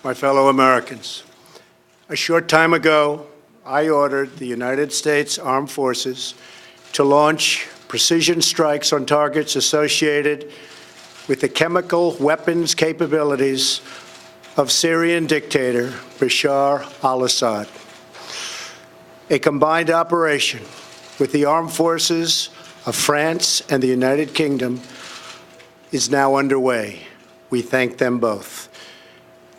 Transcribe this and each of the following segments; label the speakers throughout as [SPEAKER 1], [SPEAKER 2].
[SPEAKER 1] My fellow Americans, a short time ago, I ordered the United States Armed Forces to launch precision strikes on targets associated with the chemical weapons capabilities of Syrian dictator Bashar al-Assad. A combined operation with the armed forces of France and the United Kingdom is now underway. We thank them both.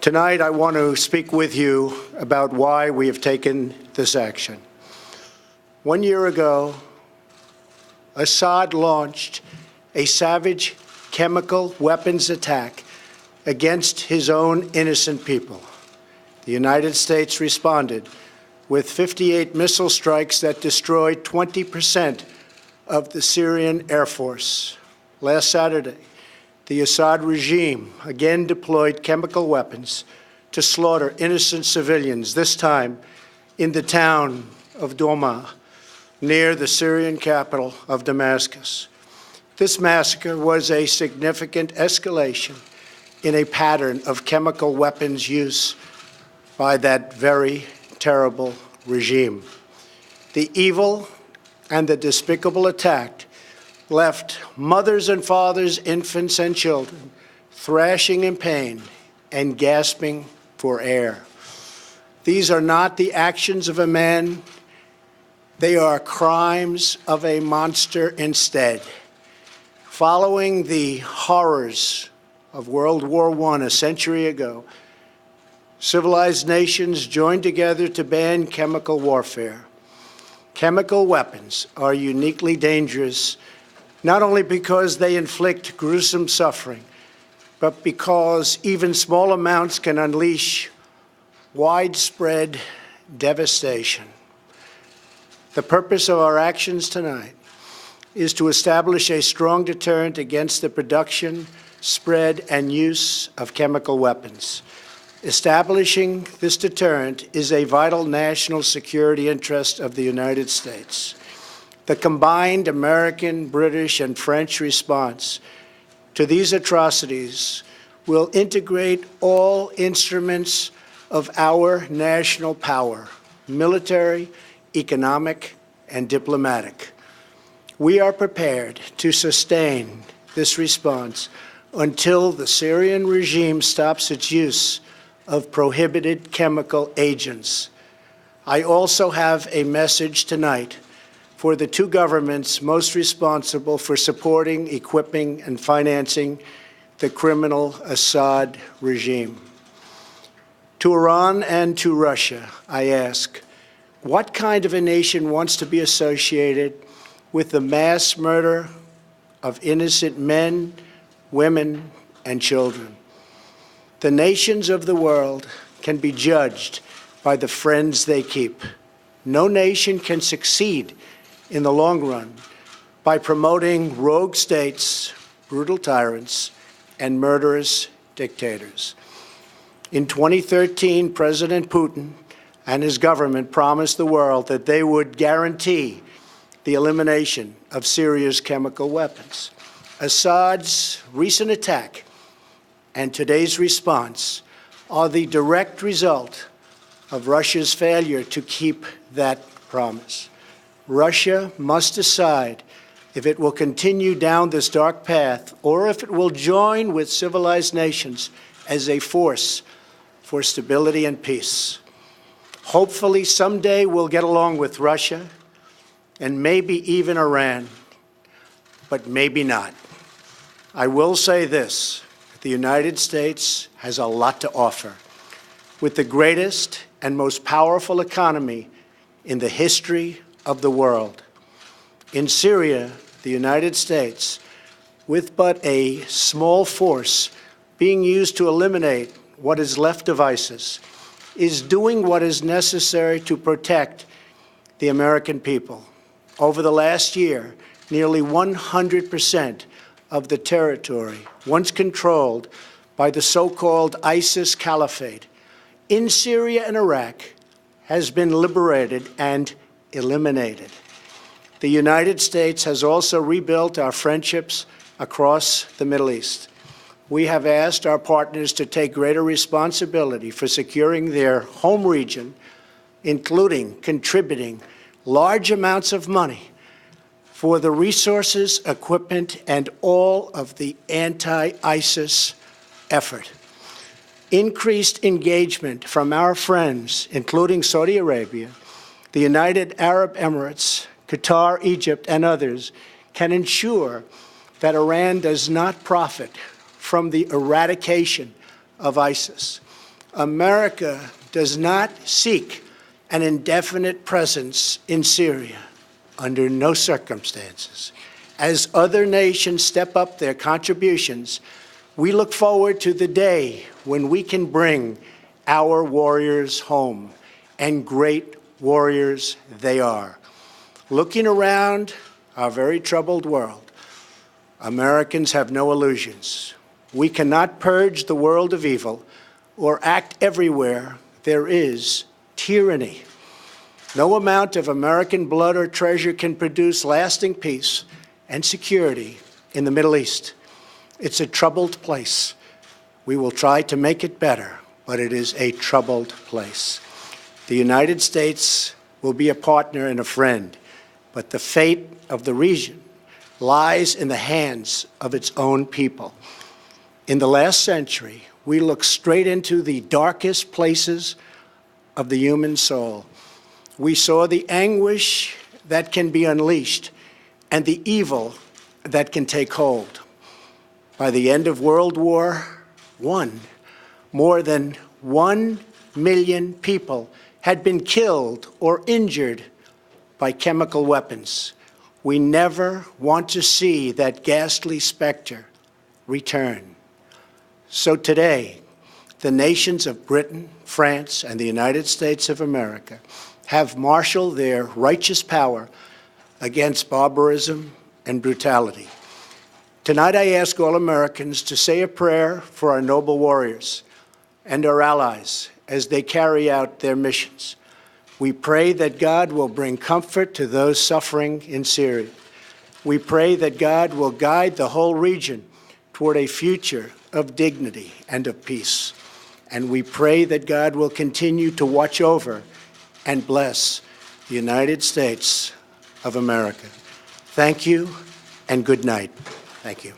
[SPEAKER 1] Tonight, I want to speak with you about why we have taken this action. 1 year ago, Assad launched a savage chemical weapons attack against his own innocent people. The United States responded with 58 missile strikes that destroyed 20% of the Syrian Air Force. Last Saturday, the Assad regime again deployed chemical weapons to slaughter innocent civilians, this time in the town of Douma, near the Syrian capital of Damascus. This massacre was a significant escalation in a pattern of chemical weapons use by that very terrible regime. The evil and the despicable attack left mothers and fathers, infants and children thrashing in pain and gasping for air. These are not the actions of a man. They are crimes of a monster instead. Following the horrors of World War I a century ago, civilized nations joined together to ban chemical warfare. Chemical weapons are uniquely dangerous, not only because they inflict gruesome suffering, but because even small amounts can unleash widespread devastation. The purpose of our actions tonight is to establish a strong deterrent against the production, spread, and use of chemical weapons. Establishing this deterrent is a vital national security interest of the United States. The combined American, British, and French response to these atrocities will integrate all instruments of our national power, military, economic, and diplomatic. We are prepared to sustain this response until the Syrian regime stops its use of prohibited chemical agents. I also have a message tonight for the two governments most responsible for supporting, equipping, and financing the criminal Assad regime. To Iran and to Russia, I ask, what kind of a nation wants to be associated with the mass murder of innocent men, women, and children? The nations of the world can be judged by the friends they keep. No nation can succeed in the long run by promoting rogue states, brutal tyrants, and murderous dictators. In 2013, President Putin and his government promised the world that they would guarantee the elimination of Syria's chemical weapons. Assad's recent attack and today's response are the direct result of Russia's failure to keep that promise. Russia must decide if it will continue down this dark path or if it will join with civilized nations as a force for stability and peace. Hopefully, someday we'll get along with Russia and maybe even Iran, but maybe not. I will say this. The United States has a lot to offer. With the greatest and most powerful economy in the history of the world. In Syria, the United States, with but a small force being used to eliminate what is left of ISIS, is doing what is necessary to protect the American people. Over the last year, nearly 100% of the territory once controlled by the so-called ISIS Caliphate in Syria and Iraq has been liberated and eliminated. The United States has also rebuilt our friendships across the Middle East. we have asked our partners to take greater responsibility for securing their home region, including contributing large amounts of money for the resources, equipment, and all of the anti-ISIS effort. Increased engagement from our friends, including Saudi Arabia, the United Arab Emirates, Qatar, Egypt, and others, can ensure that Iran does not profit from the eradication of ISIS. America does not seek an indefinite presence in Syria under no circumstances. As other nations step up their contributions, we look forward to the day when we can bring our warriors home, and great warriors they are. Looking around our very troubled world, Americans have no illusions. We cannot purge the world of evil or act everywhere there is tyranny. No amount of American blood or treasure can produce lasting peace and security in the Middle East. It's a troubled place. We will try to make it better, but it is a troubled place. The United States will be a partner and a friend, but the fate of the region lies in the hands of its own people. In the last century, we looked straight into the darkest places of the human soul. We saw the anguish that can be unleashed and the evil that can take hold. By the end of World War I, more than 1 million people had been killed or injured by chemical weapons. We never want to see that ghastly specter return. So today, the nations of Britain, France, and the United States of America have marshaled their righteous power against barbarism and brutality. Tonight, I ask all Americans to say a prayer for our noble warriors and our allies as they carry out their missions. We pray that God will bring comfort to those suffering in Syria. We pray that God will guide the whole region toward a future of dignity and of peace. And we pray that God will continue to watch over and bless the United States of America. Thank you and good night. Thank you.